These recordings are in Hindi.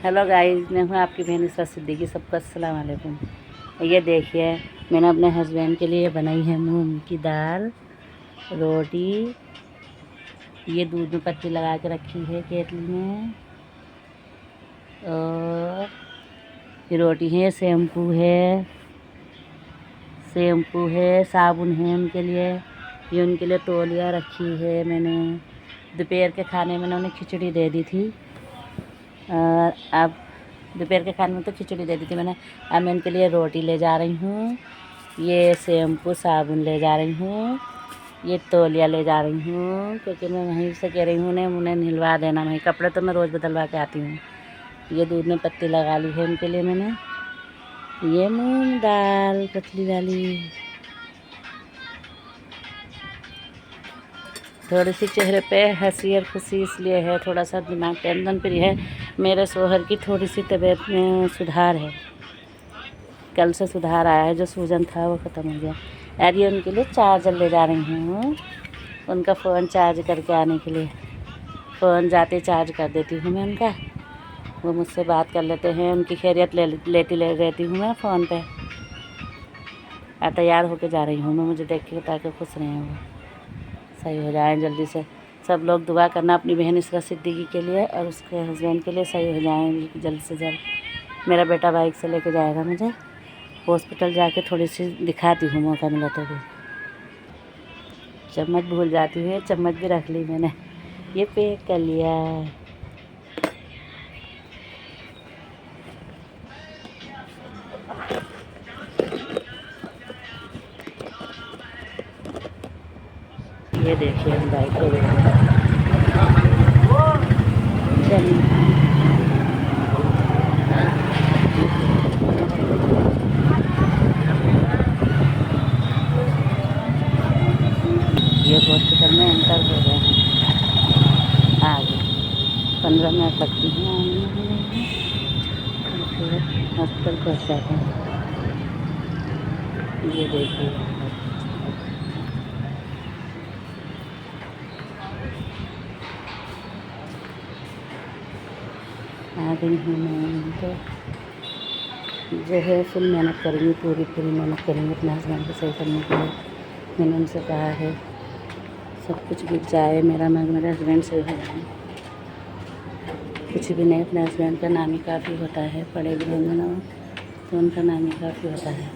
हेलो गाइस, मैं हूँ आपकी बहन इसरा सिद्दीकी। सबको अस्सलाम वालेकुम। ये देखिए, मैंने अपने हस्बैंड के लिए बनाई है मूंग की दाल, रोटी। ये दूध में पत्ती लगा के रखी है केतली में। और ये रोटी है, शैम्पू है, साबुन है उनके लिए। ये उनके लिए तौलिया रखी है मैंने। दोपहर के खाने में उन्हें खिचड़ी दे दी थी। और अब दोपहर के खाने में तो खिचड़ी दे दी थी मैंने। अब मैं उनके लिए रोटी ले जा रही हूँ, ये शैम्पू साबुन ले जा रही हूँ, ये तौलिया ले जा रही हूँ, क्योंकि मैं वहीं से कह रही हूँ उन्हें नहलवा देना। वहीं कपड़े तो मैं रोज़ बदलवा के आती हूँ। ये दूध में पत्ती लगा ली है उनके लिए मैंने। ये मूंग दाल पतली वाली। थोड़ी सी चेहरे पे हंसी और खुशी इसलिए है, थोड़ा सा दिमाग टेंशन फ्री है। मेरे शोहर की थोड़ी सी तबीयत में सुधार है। कल से सुधार आया है, जो सूजन था वो ख़त्म हो गया। यार ये उनके लिए चार्जर ले जा रही हूँ, उनका फ़ोन चार्ज करके आने के लिए। फ़ोन जाते चार्ज कर देती हूँ मैं उनका, वो मुझसे बात कर लेते हैं, उनकी खैरियत लेती रहती हूँ मैं फ़ोन पे। तैयार होके जा रही हूँ मैं, मुझे देख के ताकि खुश रहें, वो सही हो जाए जल्दी से। सब लोग दुआ करना अपनी बहन इसरा सिद्दीकी के लिए और उसके हस्बैंड के लिए, सही हो जाएँ जल्द से जल्द। मेरा बेटा बाइक से लेके जाएगा मुझे हॉस्पिटल, जाके थोड़ी सी दिखाती हूँ मौका मिला तो भी। चम्मच भूल जाती हूँ, चम्मच भी रख ली मैंने, ये पैक कर लिया। ये देखिए हम बाइक पे ये हॉस्पिटल में एंटर हो गए हैं। आगे 15 मिनट लगती हैं आने में, फिर हॉस्पिटल पहुँच जाते हैं। ये देखिए आ गई हूँ मैं। तो जो है फुल मेहनत करेंगी, पूरी मेहनत करेंगे अपने हस्बैंड को सही करने के लिए। मैंने उनसे कहा है सब कुछ बिक जाए, मेरे हस्बैंड से हो जाए, कुछ भी नहीं, अपने हस्बैंड का नाम ही काफ़ी होता है। पढ़े भी होंगे ना तो उनका नाम ही काफ़ी होता है।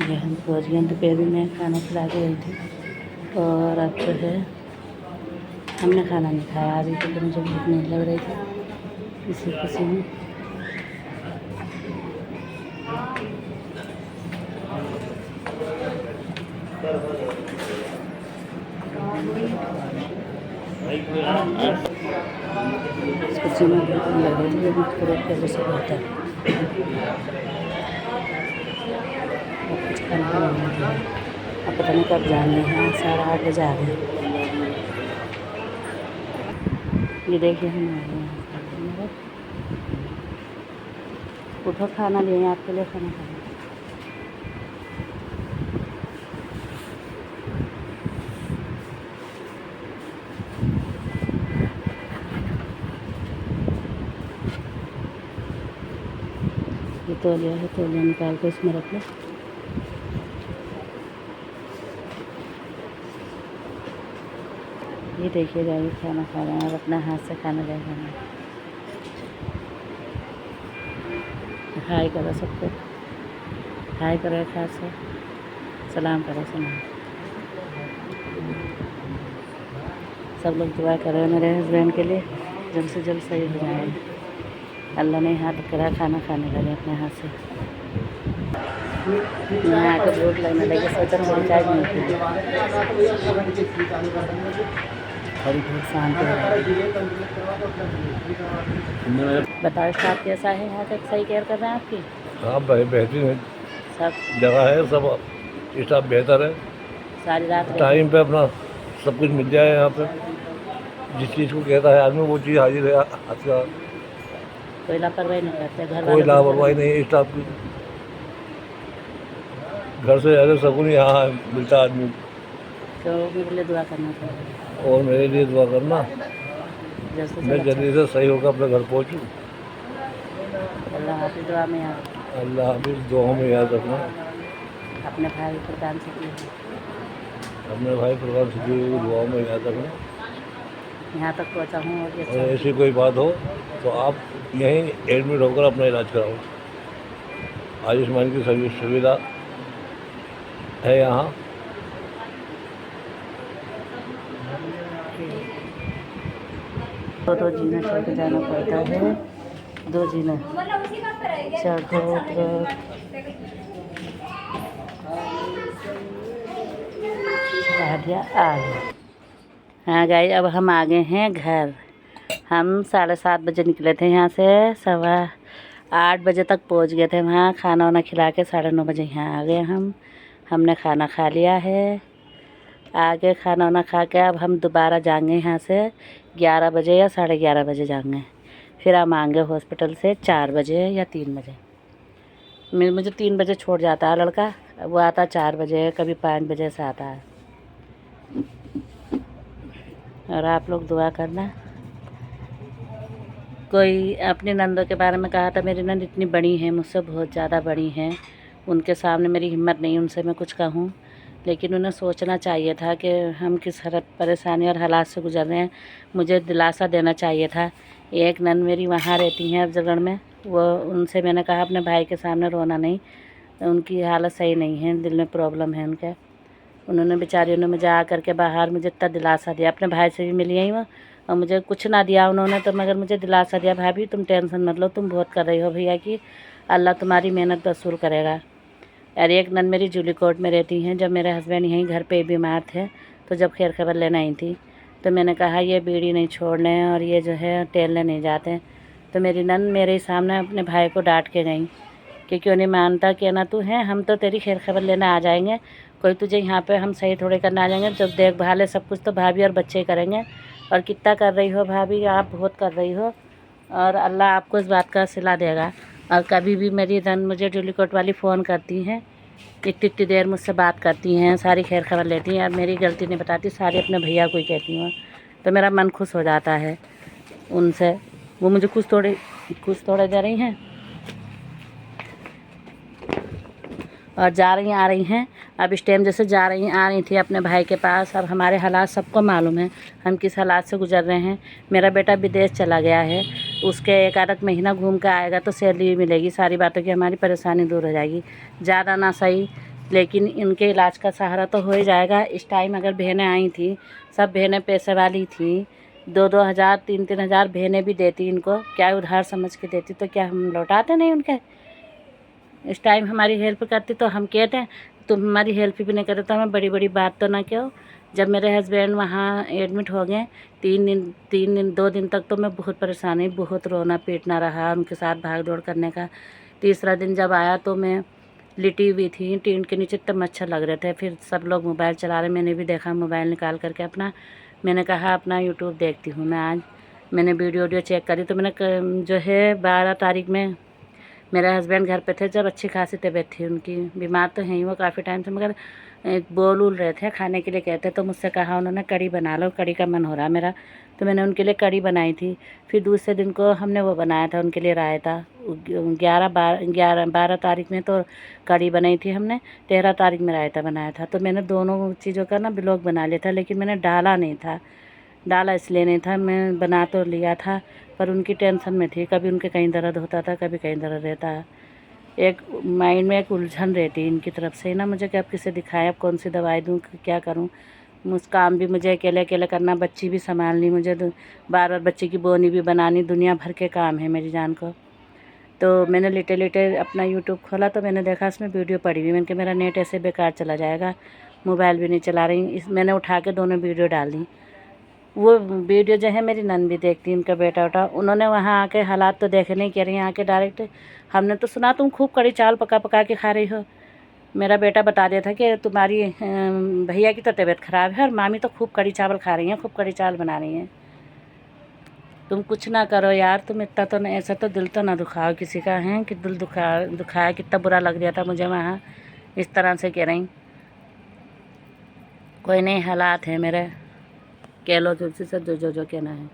ये हम पहुँच गए। दोपहर भी मैं खाना खिला के गई थी और अब जो है हमने खाना नहीं खाया अभी, तो मुझे भूख नहीं लग रही थी, इसी खुशी में। खुशी में भूख नहीं लग रही थी, लेकिन थोड़ा पहले से होता है। अब कुछ खाने का मन नहीं है। अब पता नहीं कब जाने हैं, 8:30 बजे आ गए। ये देखिए हम आ गए हैं। उठो, खाना लिए आपके लिए, खाना खाना। ये तौलिया है, तौलिया निकाल के इसमें रख लो। ये देखिए जाइए खाना खा रहे हैं और अपना हाथ से खाना ले रहे हैं। हाय करो सबको, हाय करो एक हाथ से, सलाम करो, सलाम। सब लोग दुआ करो मेरे हस्बैंड के लिए, जल्द से जल्द सही हो जाए। अल्लाह ने हाथ करा, खाना खाने लगे अपने हाथ से। यहाँ आकर भूख लगने लगी, सोचा मुझे चाय नहीं थी। थोड़ी भूख शांत हो गई। बताओ स्टाफ कैसा है यहाँ का, सही केयर कर रहे हैं आपकी? हाँ भाई, बेहतरीन है, सब जगह है, सब स्टाफ बेहतर है। सारी रात टाइम पे अपना सब कुछ मिल जाए यहाँ पे। जिस चीज़ को कहता है आदमी वो चीज़ हाजिर है आपके साथ। कोई लापरवाही नहीं करते, घर कोई लापरवाही नहीं है स्टाफ की। घर से ज़्यादा सुकून यहाँ मिलता है आदमी। तो मेरे लिए दुआ करना चाहिए। और मेरे लिए दुआ करना। जल्द से मैं जल्द जल्दी से सही होकर अपने घर पहुँचूँ। अल्लाह हाफिज़, दुआ में याद, अल्लाह हाफिज़, दुआओं में याद रखना। अपने भाई फुरकान से की अपने भाई फुरकान सिद्दीकी को दुआओं में याद रखना। यहाँ तक पहुँचा हूँ और ये और ऐसी कोई बात हो तो आप यहीं एडमिट होकर अपना इलाज कराओ। आयुष्मान की सभी सुविधा है यहाँ। दो जीना चढ़ के जाना पड़ता है, 2 जीना चढ़ो उतरो। आ गए। हाँ गाइस, अब हम आ गए हैं घर। हम 7:30 बजे निकले थे यहाँ से, 7:15 बजे तक पहुँच गए थे वहाँ। खाना वाना खिला के 9:30 बजे यहाँ आ गए हमने खाना खा लिया है। आगे खाना वाना खा के अब हम दोबारा जाएंगे यहाँ से 11 बजे या 11:30 बजे जाएंगे। फिर हम आएंगे हॉस्पिटल से 4 बजे या 3 बजे। मुझे 3 बजे छोड़ जाता है लड़का, वो आता 4 बजे, कभी 5 बजे से आता है। और आप लोग दुआ करना। कोई अपने नंदों के बारे में कहा था, मेरी नंद इतनी बड़ी हैं, मुझसे बहुत ज़्यादा बड़ी हैं, उनके सामने मेरी हिम्मत नहीं उनसे मैं कुछ कहूँ। लेकिन उन्हें सोचना चाहिए था कि हम किस परेशानी और हालात से गुजर रहे हैं। मुझे दिलासा देना चाहिए था। एक नंद मेरी वहाँ रहती हैं अफजलगढ़ में, वो उनसे मैंने कहा अपने भाई के सामने रोना नहीं, उनकी हालत सही नहीं है, दिल में प्रॉब्लम है उनके। उन्होंने बेचारियों ने मुझे आ करके बाहर मुझे इतना दिलासा दिया। अपने भाई से भी मिली आई वो, और मुझे कुछ ना दिया उन्होंने तो, मगर मुझे दिलासा दिया, भाभी तुम टेंशन मत लो, तुम बहुत कर रही हो भैया की, अल्लाह तुम्हारी मेहनत वसूल करेगा। और एक नंद मेरी जूली कोर्ट में रहती हैं। जब मेरे हस्बैंड यहीं घर पे बीमार थे तो जब खैर खबर लेने आई थी तो मैंने कहा ये बीड़ी नहीं छोड़ने और ये जो है टेलने नहीं जाते, तो मेरी नंद मेरे ही सामने अपने भाई को डांट के गई कि क्यों नहीं मानता, कि ना तू है, हम तो तेरी खैर खबर लेने आ जाएंगे, कोई तुझे यहाँ पे हम सही थोड़े करने आ जाएंगे, जब देखभाल है सब कुछ तो भाभी और बच्चे ही करेंगे। और कितना कर रही हो भाभी, आप बहुत कर रही हो, और अल्लाह आपको इस बात का सिला देगा। और कभी भी मेरी नंद मुझे डुलीकोट वाली फ़ोन करती हैं, इतनी देर मुझसे बात करती हैं, सारी खैर खबर लेती हैं, और मेरी गलती नहीं बताती, सारी अपने भैया को ही कहती हूँ। तो मेरा मन खुश हो जाता है उनसे। वो मुझे कुछ थोड़े दे रही हैं और जा रही आ रही हैं। अब इस टाइम जैसे आ रही थी अपने भाई के पास। अब हमारे हालात सबको मालूम है, हम किस हालात से गुजर रहे हैं। मेरा बेटा विदेश चला गया है, उसके 1 आध महीना घूम कर आएगा तो सैलरी भी मिलेगी, सारी बातों की हमारी परेशानी दूर हो जाएगी। ज़्यादा ना सही, लेकिन इनके इलाज का सहारा तो हो ही जाएगा। इस टाइम अगर बहनें आई थी, सब बहनें पैसे वाली थी, 2-2 हज़ार 3-3 हज़ार बहनें भी देती इनको, क्या उधार समझ के देती, तो क्या हम लौटाते नहीं उनके? इस टाइम हमारी हेल्प करती तो हम कहते हैं, तुम हमारी हेल्प भी नहीं करते तो हमें बड़ी बड़ी बात तो ना कहो। जब मेरे हस्बैंड वहाँ एडमिट हो गए 2 दिन तक तो मैं बहुत परेशान हुई, बहुत रोना पीटना रहा, उनके साथ भाग दौड़ करने का। तीसरा दिन जब आया तो मैं लिटी हुई थी, टीन के नीचे इतने मच्छर लग रहे थे। फिर सब लोग मोबाइल चला रहे, मैंने भी देखा मोबाइल निकाल करके अपना, मैंने कहा अपना यूट्यूब देखती हूँ मैं। आज मैंने वीडियो चेक करी तो मैंने जो है 12 तारीख में मेरे हस्बैंड घर पे थे, जब अच्छी खासी तबीयत थी उनकी, बीमार तो हैं ही वो काफ़ी टाइम से, मगर बोल उल रहे थे, खाने के लिए कहते, तो मुझसे कहा उन्होंने कड़ी बना लो, कड़ी का मन हो रहा मेरा, तो मैंने उनके लिए कड़ी बनाई थी। फिर दूसरे दिन को हमने वो बनाया था उनके लिए रायता। 12 तारीख में तो कड़ी बनाई थी हमने, 13 तारीख में रायता बनाया था। तो मैंने दोनों चीज़ों का ना ब्लॉग बना लिया था, लेकिन मैंने डाला इसलिए नहीं था, मैं बना तो लिया था पर उनकी टेंशन में थी, कभी उनके कहीं दर्द होता था, कभी कहीं दर्द रहता है। एक माइंड में एक उलझन रहती इनकी तरफ से ना मुझे, कि अब किसे दिखाएं, अब कौन सी दवाई दूँ, क्या करूँ। काम भी मुझे अकेले अकेले करना, बच्ची भी संभालनी मुझे, बार बार बच्ची की बोनी भी बनानी, दुनिया भर के काम है मेरी जान को। तो मैंने लेटे अपना यूट्यूब खोला तो मैंने देखा इसमें वीडियो पड़ी हुई, मैंने कहा मेरा नेट ऐसे बेकार चला जाएगा, मोबाइल भी नहीं चला रही, मैंने उठा के दोनों वीडियो डाल दी। वो वीडियो जो है मेरी नंद भी देखती, उनका बेटा उठा, उन्होंने वहाँ आके हालात तो देखे नहीं, कह रही आके डायरेक्ट, हमने तो सुना तुम खूब कड़ी चावल पका के खा रही हो। मेरा बेटा बता दिया था कि तुम्हारी भैया की तो तबीयत ख़राब है और मामी तो खूब कड़ी चावल खा रही हैं, खूब कड़ी चावल बना रही हैं। तुम कुछ ना करो यार, तुम इतना तो नहीं, ऐसा तो दिल तो ना दुखाओ किसी का, है कि दिल दुखाया, कितना बुरा लग गया था मुझे वहाँ, इस तरह से कह रही। कोई नहीं, हालात है मेरे, कह लो तुलसी से जो कहना है।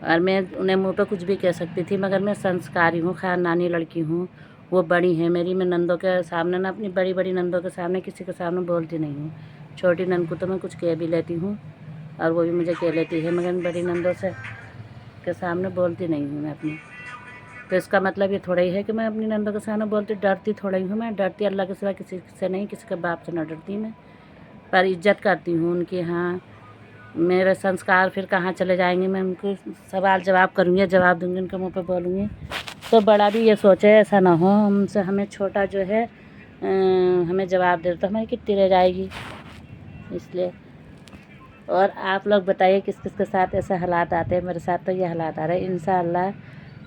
और मैं उन्हें मुंह पे कुछ भी कह सकती थी, मगर मैं संस्कारी हूँ, खानदानी लड़की हूँ। वो बड़ी हैं मेरी, मैं नंदों के सामने ना, अपनी बड़ी बड़ी नंदों के सामने किसी के सामने बोलती नहीं हूँ। छोटी नंद को तो मैं कुछ कह भी लेती हूँ और वो भी मुझे कह लेती है, मगर बड़ी नंदों से के सामने बोलती नहीं हूँ मैं अपनी। तो इसका मतलब ये थोड़ा ही है कि मैं अपनी नंदों के सामने बोलती, डरती थोड़ा ही हूँ मैं। डरती अल्लाह के सिवा किसी से नहीं, किसी के बाप से न डरती मैं, पर इज्जत करती हूँ उनकी। हाँ, मेरे संस्कार फिर कहाँ चले जाएंगे, मैं उनको सवाल जवाब करूँगी, जवाब दूँगी, उनके मुँह पे बोलूँगी तो बड़ा भी ये सोचे ऐसा ना हो हमसे, हमें छोटा जो है हमें जवाब दे तो हमारी कितनी रह जाएगी। इसलिए और आप लोग बताइए किस किस के साथ ऐसे हालात आते हैं। मेरे साथ तो ये हालात आ रहे हैं। इंशाअल्लाह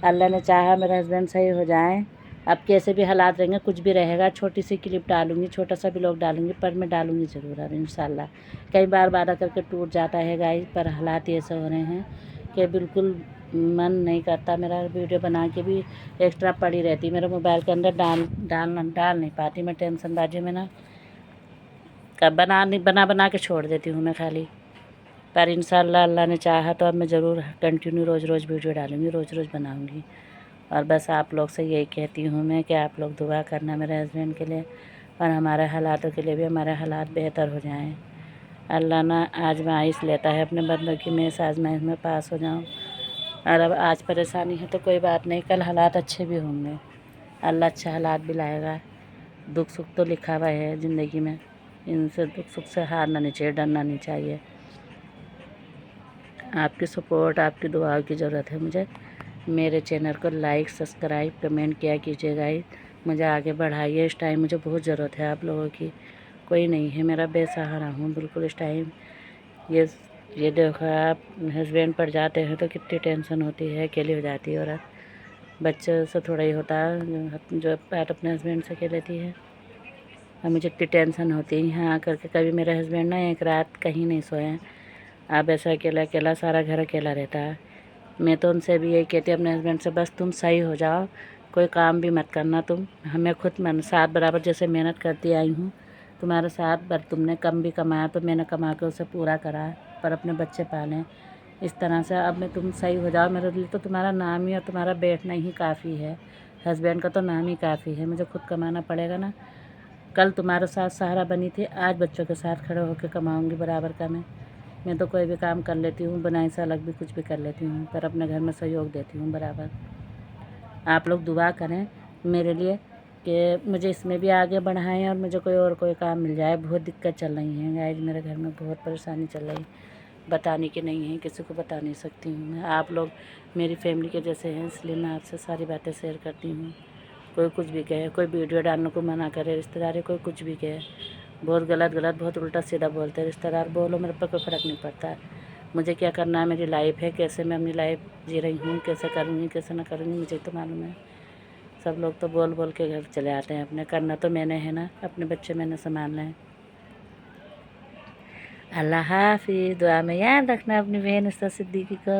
अल्लाह ने चाहा मेरे हस्बैंड सही हो जाएं। अब कैसे भी हालात रहेंगे, कुछ भी रहेगा, छोटी सी क्लिप डालूँगी, छोटा सा ब्लॉग डालूँगी, पर मैं डालूँगी ज़रूर अब इंशाअल्लाह। कई बार वादा करके टूट जाता है गाइस, पर हालात ऐसे हो रहे हैं कि बिल्कुल मन नहीं करता। मेरा वीडियो बना के भी एक्स्ट्रा पड़ी रहती, मेरे मोबाइल के अंदर डाल नहीं पाती मैं, टेंशनबाजी में ना कब बना के छोड़ देती हूँ मैं खाली। पर इंशाअल्लाह अल्लाह ने चाहा तो अब मैं ज़रूर कंटिन्यू रोज़ वीडियो डालूँगी, रोज़ बनाऊँगी। और बस आप लोग से यही कहती हूँ मैं कि आप लोग दुआ करना मेरे हस्बैंड के लिए और हमारे हालातों के लिए भी, हमारे हालात बेहतर हो जाएं। अल्लाह ना आजमाइश लेता है अपने बंदों की, मैं इस आजमाइश में पास हो जाऊँ। और अब आज परेशानी है तो कोई बात नहीं, कल हालात अच्छे भी होंगे, अल्लाह अच्छे हालात भी लाएगा। दुख सुख तो लिखा हुआ है ज़िंदगी में, इनसे दुख सुख से हारना नहीं चाहिए, डरना नहीं चाहिए। आपकी सपोर्ट, आपकी दुआओं की ज़रूरत है मुझे। मेरे चैनल को लाइक, सब्सक्राइब, कमेंट किया कीजिएगा, मुझे आगे बढ़ाइए। इस टाइम मुझे बहुत ज़रूरत है आप लोगों की, कोई नहीं है, मेरा बेसहारा हूँ बिल्कुल इस टाइम। ये देखो आप, हस्बैंड पड़ जाते हैं तो कितनी टेंशन होती है, अकेली हो जाती है औरत। बच्चे से थोड़ा ही होता है जो बात अपने हस्बैंड से कह लेती है, और मुझे इतनी टेंशन होती है यहाँ आकर के। कभी मेरे हस्बैंड ना एक रात कहीं नहीं सोए, आप ऐसा अकेला सारा घर अकेला रहता है। मैं तो उनसे भी यही कहती हूँ अपने हस्बैंड से, बस तुम सही हो जाओ, कोई काम भी मत करना तुम, हमें खुद मन साथ बराबर जैसे मेहनत करती आई हूँ तुम्हारे साथ, पर तुमने कम भी कमाया तो मैंने कमा के उसे पूरा करा, पर अपने बच्चे पाले इस तरह से। अब मैं तुम सही हो जाओ, मेरे लिए तो तुम्हारा नाम ही और तुम्हारा बैठना ही काफ़ी है, हस्बैंड का तो नाम ही काफ़ी है। मुझे खुद कमाना पड़ेगा ना, कल तुम्हारे साथ सहारा बनी थी, आज बच्चों के साथ खड़े होकर कमाऊँगी बराबर का। मैं तो कोई भी काम कर लेती हूँ, बुनाई से अलग भी कुछ भी कर लेती हूँ, पर अपने घर में सहयोग देती हूँ बराबर। आप लोग दुआ करें मेरे लिए कि मुझे इसमें भी आगे बढ़ाएं और मुझे कोई काम मिल जाए। बहुत दिक्कत चल रही है गाइस, मेरे घर में बहुत परेशानी चल रही, बताने की नहीं है, किसी को बता नहीं सकती हूँ मैं। आप लोग मेरी फैमिली के जैसे हैं, इसलिए मैं आपसे सारी बातें शेयर करती हूँ। कोई कुछ भी कहे, कोई वीडियो डालने को मना करे, रिश्तेदारी कोई कुछ भी कहे, बहुत गलत बहुत उल्टा सीधा बोलते हैं रिश्तेदार, बोलो मेरे पर कोई फ़र्क नहीं पड़ता। मुझे क्या करना है, मेरी लाइफ है, कैसे मैं अपनी लाइफ जी रही हूँ, कैसे करूँगी कैसे ना करूँगी मुझे तो मालूम है। सब लोग तो बोल के घर चले आते हैं अपने, करना तो मैंने है ना, अपने बच्चे मैंने संभालना है। अल्लाह हाफिज़। दुआ में याद रखना अपनी बहन उस्ताद सिद्दीकी को।